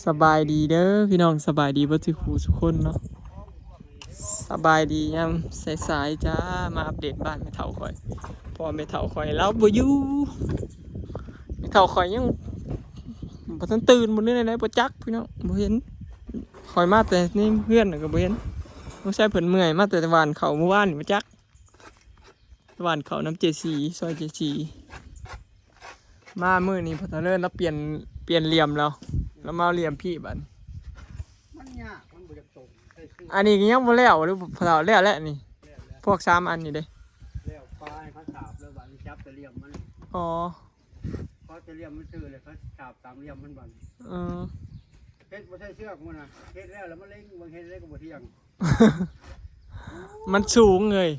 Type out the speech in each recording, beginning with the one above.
สบายดีเด้อพี่น้องสบายดีเบ่ทุกผู้ทุกคนเนาะสบายดียามสายๆจ้ามาอัปเดตบ้านแม่เฒ่าข่อยพอแม่เฒ่าข่อยเราบ่อยู่แม่เฒ่าข่อยยังบ่ทันตื่นบ่ได้ไหนบ่จักพี่น้องบ่เห็นข่อยมาแต่นี่เพื่อนก็บ่เห็นบ่ใช่เพิ่นเมื่อยมาแต่หวานข้าวเมื่อวานนี่บ่จักหวานข้าวน้ำเจซีซอยเจซีมามื้อนี้พอเฒ่าเลิศแล้วเปลี่ยนเหลี่ยมแล้วมาเอาเหลี่ยมพี่บัดมันยากมันบ่จะตรงใช่ชื่ออันนี้ก็ยังบ่แล้วหรือพอเฒ่าแล้วนี่พวก3อันนี่เด้แล้วปลาให้เขาสาบแล้วบัดนี้จับจะเหลี่ยมมันอ๋อเขาจะเหลี่ยมมันซื่อเลยเขาสาบตามเหลี่ยมมันบัดเฮ็ดบ่ใช่เชือกมันน่ะเฮ็ดแล้วมันเล็งบางเฮ็ดแล้วก็บ่เที่ยง มันสูงเลย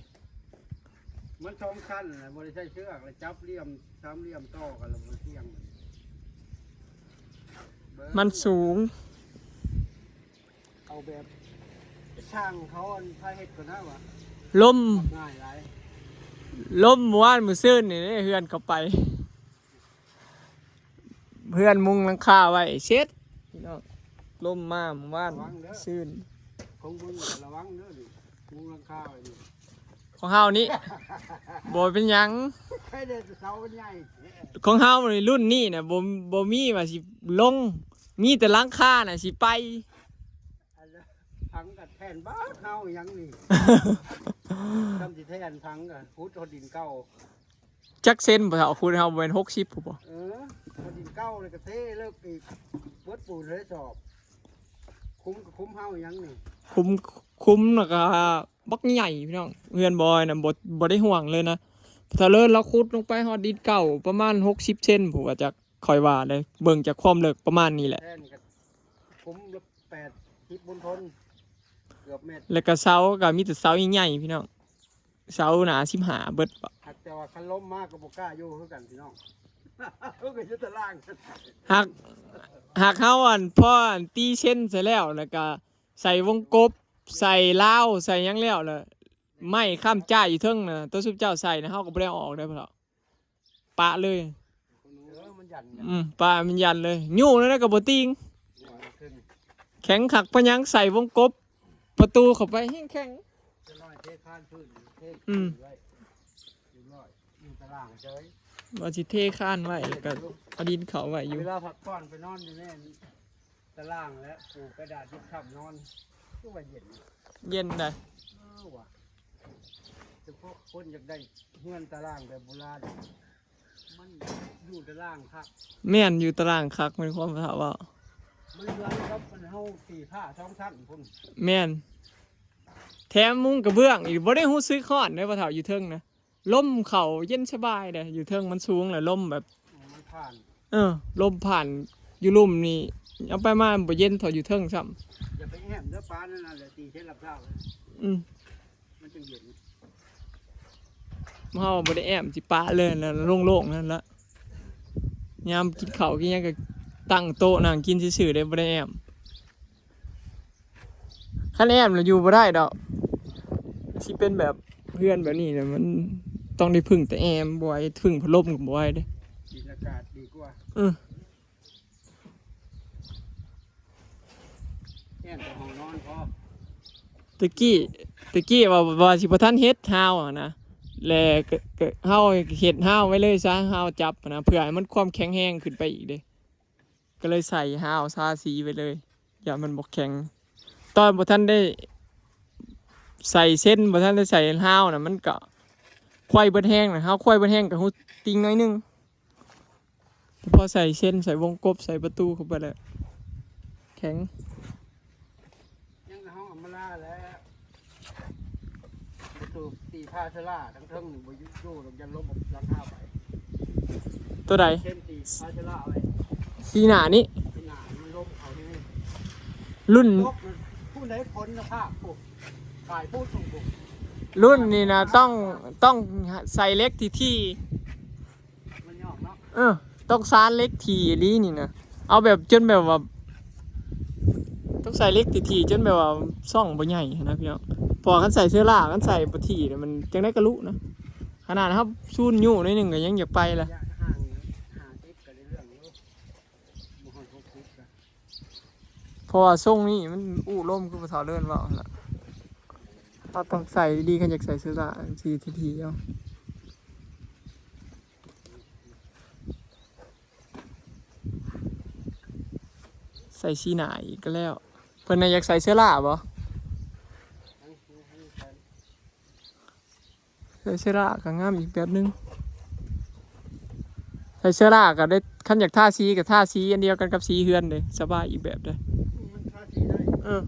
มันสองชั้นน่ะบ่ได้ใช้เชือกแล้วจับเหลี่ยมสามเหลี่ยมต่อกันแล้วมันเที่ยงมันสูงเอาแบบช่างเขาอันพาเฮ็ดก็น่าวะลมง่ายหลายเมื่อวานมื้อซื่นนี่เด้เฮือนเข้าไปเพื่อนมุงหลังคาไว้เช็ดพี่น้องลมมาเมื่อวานซื่นของมึงระวังเด้อดิมุงหลังคาไว้ดิของเฮานี่บ่เป็นหยังใครได้เสามันใหญ่ของเฮาในรุ่นนี้น่ะบ่มีว่าสิลงมีแต่หลังคาน่ะสิไปทั้งกับแทนบ้าเฮายังนี่ทำสิแทนทั้งกับพุทธดินเก้าจักเซนบ่เฒ่าคุณเฮาเป็น60พุ่นบ่พดินเก้าเลยก็เทเลิกอีกเบิดปูนเลยสอบคุ้มเฮายังนี่คุ้มแล้วก็บักใหญ่พี่น้องเฮือนบอยน่ะบ่ได้ห่วงเลยนะถ้าเลิศเราขุดลงไปฮอดดินเก่าประมาณ60เซนผมว่าจะค่อยว่าเลยเบิ่งจากความลึกประมาณนี้แหละคุ้ม80บนทนเกือบเมตรแล้วก็เสาก็มีแต่เสาใหญ่ๆพี่น้องเสาหนา15เบิดแต่ว่าคันล้มมากก็บ่กล้าอยู่คือกันพี่น้องก็อยู่ตารางหากเฮาพอตีเส้นเสร็จแล้วก็ใส่วงกบใส่ลาวใส่หยังแล้วล่ะไม้ค้ำจ้าอยู่เทิงน่ะตัวซุปเจ้าใส่นะเฮาก็บ่ได้ออกได้พ่อปะเลยมันยันปะมันยันเลยยู่นั่นก็บ่ติงแข็งขักปะยังใส่วงกบประตูเข้าไปแข็งจะน้อยเทคานพื้นเทไว้อยู่น้อยอยู่ตารางเฉยว่าสิเทข้านไว้แล้วก็เอาดินเข้าไว้อยู่เวลาพักผ่อนไปนอนอยู่แน่ตารางแล้วปูกระดาษยึดทับนอนก็ว่าเย็นได้ว่ะแต่พวกคนอยากได้เงื่อนตารางแบบโบราณมันอยู่ตารางครับแม่นอยู่ตารางคักมันความถามว่ามันเหมือนกับมันเฮาสีผ้าช่องชั้นพุ่นแม่นแถมมุ้งกระเบื้องอีกบ่ได้ฮู้ซื้อค้อนได้บ่เฒ่าอยู่เทิงนะลมเข้าเย็นสบายเด้อยู่เทิงมันสูงแล้วลมแบบมันผ่านลมผ่านอยู่ลุ่มนี่เอาไปมาบ่เย็นเท่าอยู่เทิงซ้ำอย่าไปแหมเด้อปลานั่นน่ะแหละตีเช่นรับเช้าเลยมันจึงเย็นเฮาบ่ได้แอมสิปะเลยแล้วโล่งๆนั่นละยามกินข้าวกินหยังก็ตั้งโต๊ะนั่งกินซื่อๆได้บ่ได้แอมคันแอมแล้วอยู่บ่ได้ดอกสิเป็นแบบเพื่อนแบบนี้เนี่ยมันต้องได้พึ่งแต่แอมบ่ไหวพึ่งพัดลมก็บ่ไหวเด้กินอากาศดีกว่าแค่แต่ห้องนอนพอตะกี้ว่าสิบ่ทันเฮ็ดฮาวนะแล้วเฮาเฮ็ดฮาวไว้เลยซะฮาวจับนะเพื่อให้มันความแข็งแรงขึ้นไปอีกเด้ก็เลยใส่ฮาวซาสีไว้เลยอย่ามันบ่แข็งตอนบ่ทันได้ใส่เส้นบ่ทันได้ใส่ฮาวน่ะมันก็ควายเบิดแห้งน่ะฮาวควายเบิดแห้งก็ฮู้ติงน้อยนึงพอใส่เส้นใส่วงกบใส่ประตูเข้าไปแล้วแข็งยังห้องอำมาลาแล้วประตูตีผ้าชลาทั้งเทิงนี่บ่อยู่หรอกยันลบหลังคาไปตัวใดเส้นตีผ้าชลาไว้สีหน้านี้สีหน้ามันลบเอาที่นี่รุ่นผู้ใดพ้นสภาพปุ๊บขายพูดส่งบุกรุ่นนี่นะต้องใส่เล็กที่มันยอกเนาะต้องซานเล็กทีนี้นี่นะเอาแบบจนแบบว่าต้องใส่เล็กทีจนแบบว่าซ่องบ่ใหญ่นะพี่น้องพอกันใส่เสื้อล่ากันใส่ปะทีเนี่ยมันจังได้กระลุนะขนาดนะครับซูนยู่นิดหนึ่งก็ยังอยากไปละ เพราะว่าทรงนี่มันอู้ล่มคือภาษาเลื่อนว่าล่ะเราต้องใส่ดีกันอยากใส่เสื้อผ้าทีเอาใส่ชีหนาอีกก็แล้วเพิ่นน่ะอยากใส่เสื้อลาบ่ใส่เสื้อลาก็งามอีกแบบนึงใส่เสื้อลาก็ได้คันอยากท่าสีกับท่าสีอันเดียวกันกับสีเฮือนเลยสบายอีกแบบเลย มันทาสีได้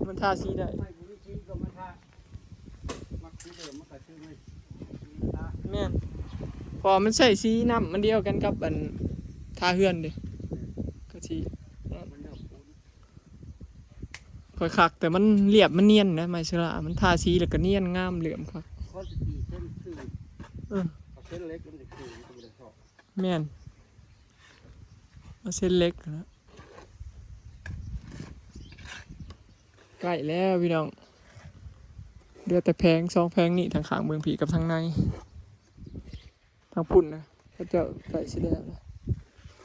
มันท่าสีได้ ไม่บุญชีก็มาทามักสีเดิมมันก็ชื่อไม่ทา แม่นพอมันใส่สีน้ำมันเดียวกันกับอันท่าเฮือนเลยก็สี มันเนื้อปูน ค่อยคักแต่มันเรียบมันเนียนนะไม้เสื้อลามันท่าสีแล้วก็เนียนงามเหลื่อมครับ ข้อสิบสี่เส้นคือ เออ เอาเส้นเล็กมันจะคือมันจะชอบ แม่นเอาเส้นเล็กนะใกล้แล้วพี่น้องเดือแต่แพง2แพงนี่ทางข้างเมืองผีกับทางในทางพุ่นนะเขาเจ้าใส่สีแดงนะ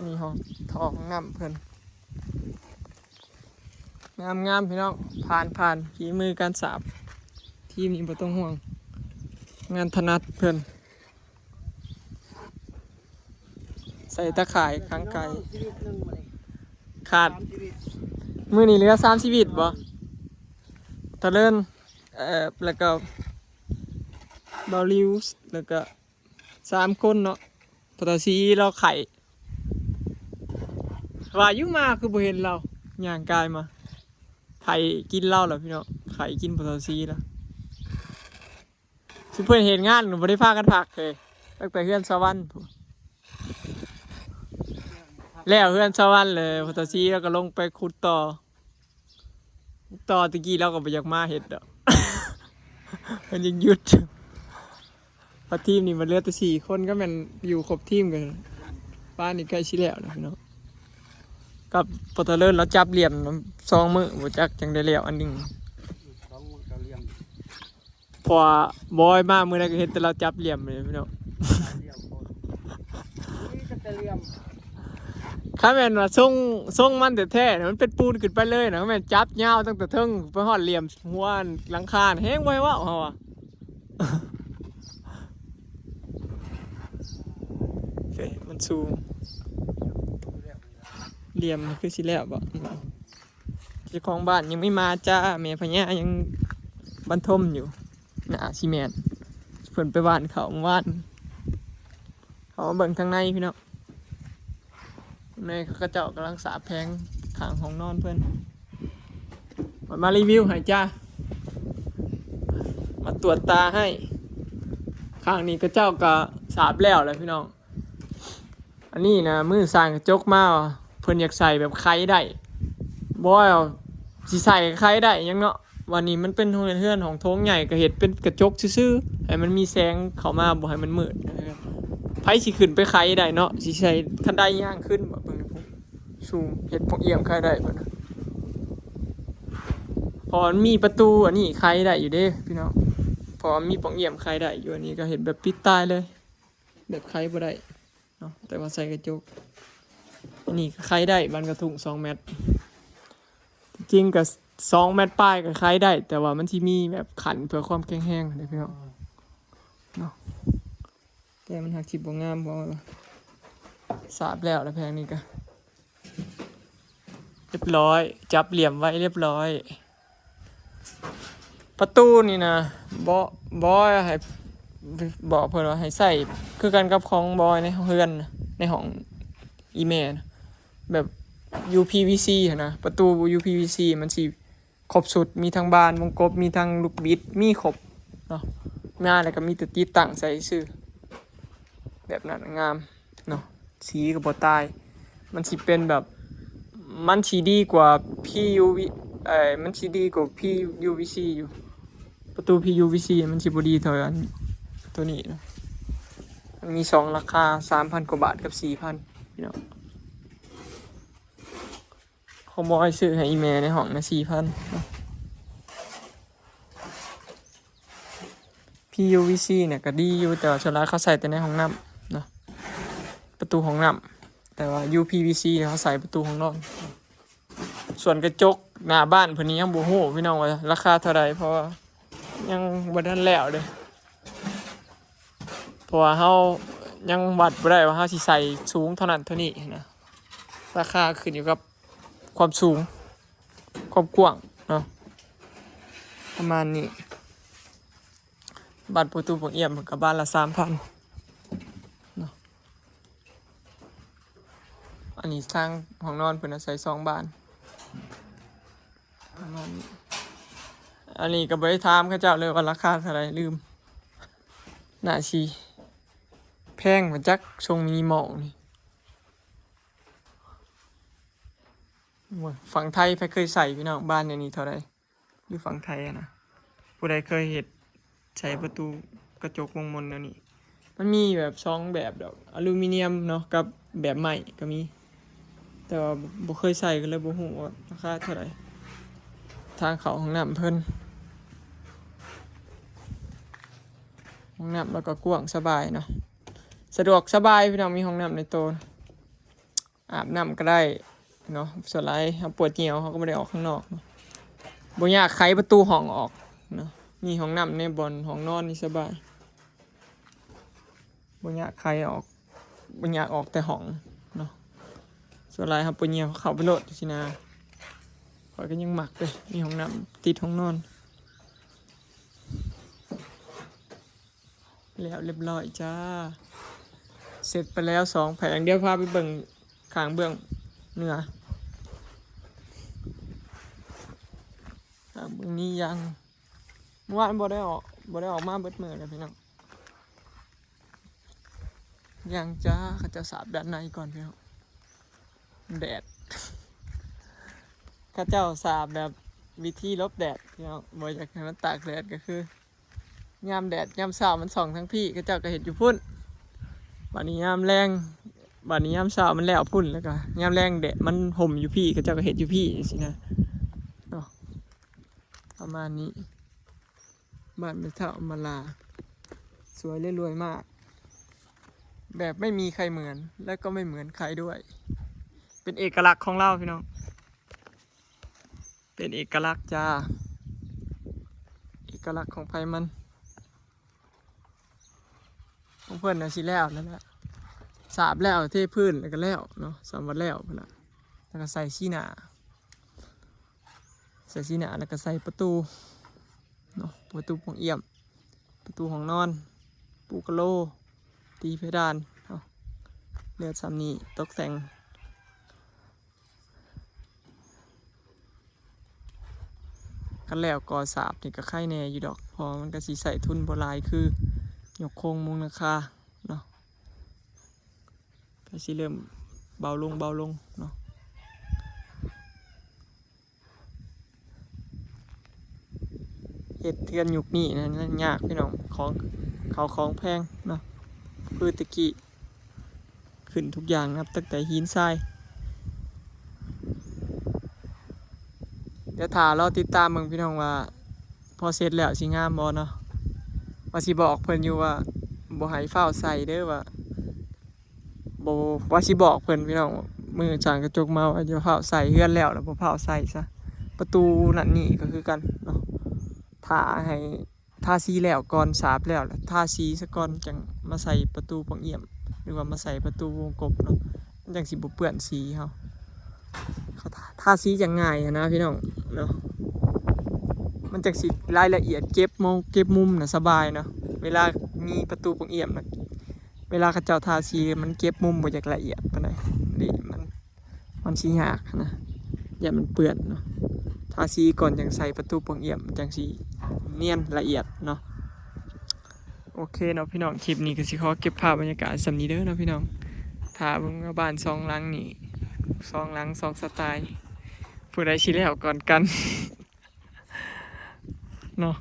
นี่ห้องทองน้ำเพิ่นงามพี่น้องผ่านฝีมือการสาบทีมนี้บ่ต้องห่วงงานถนัดเพิ่นใส่ตะข่ายข้างไกล ชีวิตหนึ่งมาเลย ขาด สามชีวิต มือนี่เหลือ3ชีวิตบ่ตะเลินแล้วก็บาลิวส์แล้วก็3คนเนาะปตสีเราไข่ว่าอยู่มาคือบ่เห็นเราย่างกายมาไข่กินเหล้าแล้วพี่น้องไข่กินปตสีแล้วสิเพิ่นเห็นงานหนูบ่ได้พากันพักเลยตั้งแต่เฮือนสวรรค์พู้นแล้วเฮือนสวรรค์เลยปตสีแล้วก็ลงไปขุดต่อตะกี้เราก็บ่อยากมาเฮ็ดดอก มันยังหยุดพอทีมนี่มันเหลือแต่4คนก็แม่นอยู่ครบทีมกันบ้านนี่ใกล้สิแล้วนะพี่น้องกับปตเลิศเราจับเหลี่ยม2มื้อบ่จักจังได้แล้วอันหนึง สองมันก็เลี้ยง พอบอยมามื้อนั้นก็เห็นแต่เราจับเหลี่ยมเลยพี่น้อง เลี้ยงคนนี่ก็จะเลี้ยง ถ้าแม่นว่าส่งมันแต่แท้ๆน่ะมันเป็นปูนขึ้นไปเลยนะแม่นจับยาวตั้งแต่เทิงไปฮอดเหลี่ยมหัวหลังคาน่ะแฮงไว้ว่าเฮาอ่ะ เฮ้ยมันสูงเหลี่ยมมันคือสิแล้วบ่เจ้าของบ้านยังไม่มาจ้าแม่พญายังบรรทมอยู่หน้าซีเมนต์เพิ่นไปบ้านเขาเมื่อวานเขามาเบิ่งทางในพี่น้องในเขาก็เจ้ากำลังสาบแพงข้างห้องนอนเพิ่นมารีวิวให้จ้ามาตรวจตาให้ข้างนี้ก็เจ้าก็สาบแล้วแหละพี่น้องอันนี้นะมือสร้างกระจกมาว่ะเพิ่นอยากใส่แบบไข่ได้บ่เอาสิใส่ไข่ได้หยังเนาะวันนี้มันเป็นเฮือนของโถงใหญ่ก็เฮ็ดเป็นกระจกซื่อๆให้มันมีแสงเข้ามาบ่ให้มันมืดไผสิขึ้นไปไข่ได้เนาะสิใส่คันไดย่างขึ้นบ่เบิ่งพุ่นสูงเฮ็ดพวกเอี่ยมไข่ได้เพิ่นน่ะพอมันมีประตูอันนี้ไข่ได้อยู่เด้พี่น้องพอมีป่องเอี่ยมไข่ได้อยู่อันนี้ก็เฮ็ดแบบปิดตายเลยแบบไข่บ่ได้เนาะแต่ว่าใส่กระจกอันนี้ก็ไข่ได้บันกระถุง2เมตรจริงก็2เมตรป้ายก็ไข่ได้แต่ว่ามันสิมีแบบขันเพื่อความแข็งแรงเด้พี่น้องเนาะแต่มันหักสิบ่งามเพราะว่าสาบแล้วแพงนี่ก็เรียบร้อยจับเหลี่ยมไว้เรียบร้อยประตูนี่นะบอยให้บอกเพิ่นว่าให้ใส่คือกันกับของบอยในเฮือนนะในห้องอีเมลแบบ UPVC หั่นนะประตู UPVC มันสิครบสุดมีทั้งบานวงกบมีทั้งลูกบิดมีครบเนาะงานแล้วก็มีแต่ติดตั้งใส่ซื่อแบบนั้นงามเนาะสีก็บ่ตายมันสิเป็นแบบมันสิดีกว่า PUV มันสิดีกว่า PUVC อยู่ประตู PUVC มันสิบ่ดีเท่าอันตัวนี้นะมันมี2ราคา 3,000 กว่าบาทกับ 4,000 พี่น้องเขาบอกให้ซื้อให้อีเมลในห้องนะ 4,000 เนาะ PUVC เนี่ยก็ดีอยู่แต่ว่าส่วนใหญ่เขาใส่แต่ในห้องน้ำเนาะประตูห้องน้ำแต่ว่า UPVC เนี่ยเขาใส่ประตูห้องนอน ส่วนกระจกหน้าบ้านเพิ่นนี้ยังบ่ฮู้พี่น้องว่าราคาเท่าใดเพราะว่ายังบ่ทันแล้วเด้อเพราะว่าเฮายังวัดบ่ได้ว่าเฮาสิใส่สูงเท่านั้นเท่านี้นะราคาขึ้นอยู่กับความสูงความกว้างเนาะประมาณนี้บ้านประตูบักเอี่ยมกับบ้านละ 3,000 เนาะอันนี้ทางห้องนอนเพิ่นอาศัย2 บ้านประมาณนี้อันนี้ก็บ่ได้ถามเขาเจ้าเลยว่าราคาเท่าไหร่ลืมน่าสิแพงกว่าจักทรงมินิมอลนี่ฝั่งไทยไปเคยใส่พี่น้องบ้านในนี้เท่าไหร่อยู่ฝั่งไทยอะนะผู้ใดเคยเห็นใช้ประตูกระจกวงมนแล้วนี่มันมีแบบ2แบบดอกอลูมิเนียมเนาะกับแบบใหม่ก็มีแต่ว่าบ่เคยใส่ก็เลยบ่ฮู้ว่าราคาเท่าไหร่ทางเขาห้องน้ำเพิ่นห้องน้ำแล้วก็กว้างสบายเนาะสะดวกสบายพี่น้องมีห้องน้ำในโตนอาบน้ำก็ได้เนาะส่วนไรเขาปวดเหนียวเขาก็ไม่ได้ออกข้างนอกเนาะบ่อยากไขประตูห้องออกเนาะมีห้องน้ำในบอนห้องนอนนี่สบายบ่อยากไขออกบ่อยากออกแต่ห้องเนาะส่วนไรเขาปวดเหนียวเขาไปโหลดสินะข่อยก็ยังหมักเลยมีห้องน้ำติดห้องนอนแล้วเรียบร้อยจ้าเสร็จไปแล้ว2 แผงเดี๋ยวพาไปเบิ่งข้างเบื้องเหนือข้างเบื้องนี้ยังเมื่อวานบ่ได้ออกมาเบิดมื้อเลยพี่น้องยังจ้าเขาจะสาบด้านในก่อนพี่น้องแดดเขาเจ้าสาบแบบวิธีลบแดดพี่น้องบ่อยากให้มันตากแดดก็คือยามแดดยามเช้ามันส่องทั้งพี่เขาเจ้าก็เห็นอยู่พุ่นบัดนี้ยามแรงบัดนี้ยามเช้ามันแล้วพุ่นแล้วก็ยามแรงแดดมันห่มอยู่พี่เขาเจ้าก็เห็นอยู่พี่สินะเนาะประมาณนี้บ้านไม่เท่ามาลาสวยรวยมากแบบไม่มีใครเหมือนและก็ไม่เหมือนใครด้วยเป็นเอกลักษณ์ของเราพี่น้องเป็นเอกลักษณ์จ้าเอกลักษณ์ของไผมันของเพื่อนนะสิแล้วนั่นแหละสาบแล้วเทพื้นแล้วก็แล้วเนาะสามวันแล้วพุ่นน่ะแล้วก็ใส่ชีหน้าแล้วก็ใส่ประตูเนาะประตูของเอี่ยมประตูของนอนปูกะโลตีเพดานเนาะเลือดซ้ำนี้ตกแต่งกันแล้วก่อสาบนี่ก็ไข่แน่อยู่ดอกพอมันก็สิใส่ทุนโบราณคือยกโครงมุงราคาเนาะก็สิเริ่มเบาลงเนาะเฮ็ดเทือนยุคนี้นะยากพี่น้องของแพงเนาะพืชตะกี้ขึ้นทุกอย่างนะครับตั้งแต่หินทรายเดี๋ยวถ้าเราติดตามมึงพี่น้องว่าพอเสร็จแล้วสิงามบ่เนาะว่าสิบอกเพิ่นอยู่ว่าบ่ให้ฟ้าวใส่เด้อว่าบ่ว่าสิบอกเพิ่นพี่น้องมือจางกระจกมาว่าจะฟ้าวใส่เฮือนแล้วบ่ฟ้าวใส่ซะประตูนั่นนี่ก็คือกันเนาะถ้าให้ทาสีแล้วก่อนสาบแล้วทาสีซะก่อนจังมาใส่ประตูปองเอี่ยมหรือว่ามาใส่ประตูวงกบเนาะมันจังสิบ่เปื้อนสีเขาทาสีจังง่ายนะพี่น้องเนาะมันจังสิรายละเอียดเก็บมุมน่ะสบายเนาะเวลามีประตูปองเอี่ยมน่ะเวลาเขาเจ้าทาสีมันเก็บมุมบ่จากละเอียดปานใดนี่มันสิยากนะอย่ามันเปื้อนเนาะทาสีก่อนจังใส่ประตูปองเอี่ยมจังสิเนียนละเอียดเนาะโอเคเนาะพี่น้องคลิปนี้ก็สิขอเก็บภาพบรรยากาศสำนี้เด้อเนาะพี่น้องถ้าเบิ่งว่าบ้าน2 หลังนี่2 หลัง2 สไตล์ผู้ใดสิแล้วก่อนกัน เนาะ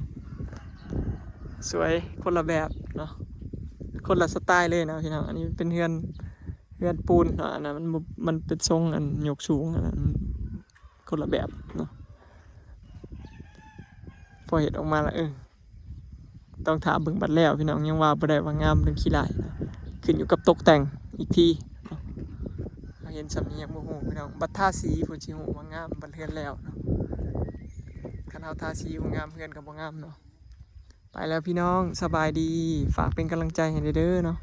สวยคนละแบบเนาะคนละสไตล์เลยนะพี่น้องอันนี้เป็นเฮือนปูนเนาะอันนั้นมันเป็นทรงอันยกสูงอันนั้นคนละแบบเนาะพอเห็นออกมาแล้วต้องถามเบิ่งบัดแล้วพี่น้องยังว่าบ่ได้ว่างามเรื่องขี้ลายนะขึ้นอยู่กับตกแต่งอีกที เขาเห็นสำเนียงบ่ฮู้พี่น้องบัดทาสีเพิ่นสิฮู้ว่างามบัดเฮือนแล้วเนาะคันเฮาทาสีบ่งามเฮือนก็บ่งามเนาะไปแล้วพี่น้องสบายดีฝากเป็นกำลังใจให้เด้อเนาะ